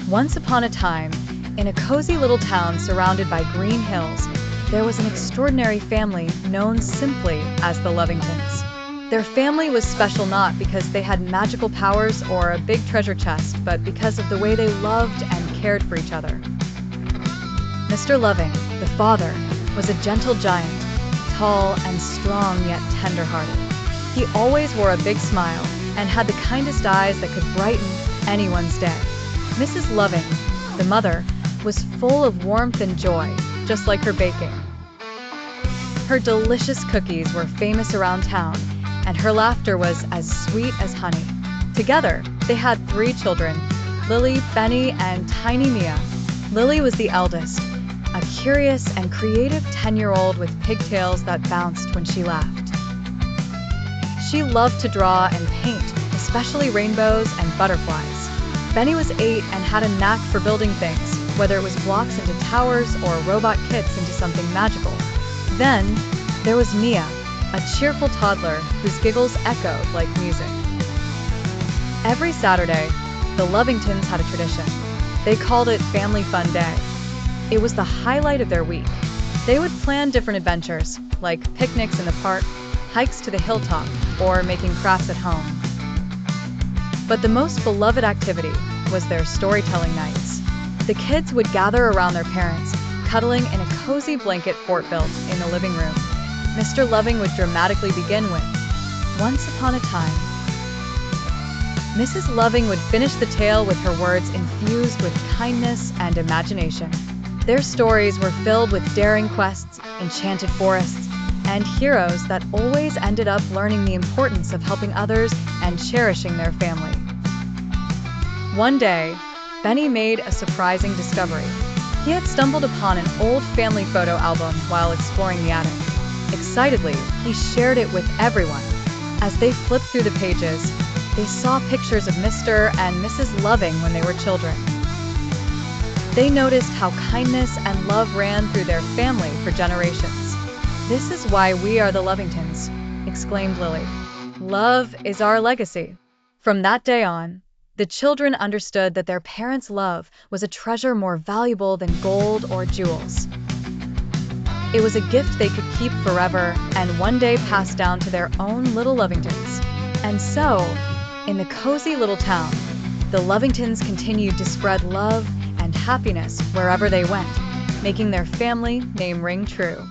Once upon a time, in a cozy little town surrounded by green hills, there was an extraordinary family known simply as the Lovingtons. Their family was special not because they had magical powers or a big treasure chest, but because of the way they loved and cared for each other. Mr. Loving, the father, was a gentle giant, tall and strong yet tender-hearted. He always wore a big smile and had the kindest eyes that could brighten anyone's day. Mrs. Loving, the mother, was full of warmth and joy, just like her baking. Her delicious cookies were famous around town, and her laughter was as sweet as honey. Together, they had 3 children, Lily, Benny, and tiny Mia. Lily was the eldest, a curious and creative 10-year-old with pigtails that bounced when she laughed. She loved to draw and paint, especially rainbows and butterflies. Benny was 8 and had a knack for building things, whether it was blocks into towers or robot kits into something magical. Then, there was Mia, a cheerful toddler whose giggles echoed like music. Every Saturday, the Lovingtons had a tradition. They called it Family Fun Day. It was the highlight of their week. They would plan different adventures, like picnics in the park, hikes to the hilltop, or making crafts at home. But the most beloved activity was their storytelling nights. The kids would gather around their parents, cuddling in a cozy blanket fort built in the living room. Mr. Loving would dramatically begin with, "Once upon a time." Mrs. Loving would finish the tale with her words infused with kindness and imagination. Their stories were filled with daring quests, enchanted forests, and heroes that always ended up learning the importance of helping others and cherishing their family. One day, Benny made a surprising discovery. He had stumbled upon an old family photo album while exploring the attic. Excitedly, he shared it with everyone. As they flipped through the pages, they saw pictures of Mr. and Mrs. Loving when they were children. They noticed how kindness and love ran through their family for generations. "This is why we are the Lovingtons," exclaimed Lily. "Love is our legacy." From that day on, the children understood that their parents' love was a treasure more valuable than gold or jewels. It was a gift they could keep forever and one day pass down to their own little Lovingtons. And so, in the cozy little town, the Lovingtons continued to spread love and happiness wherever they went, making their family name ring true.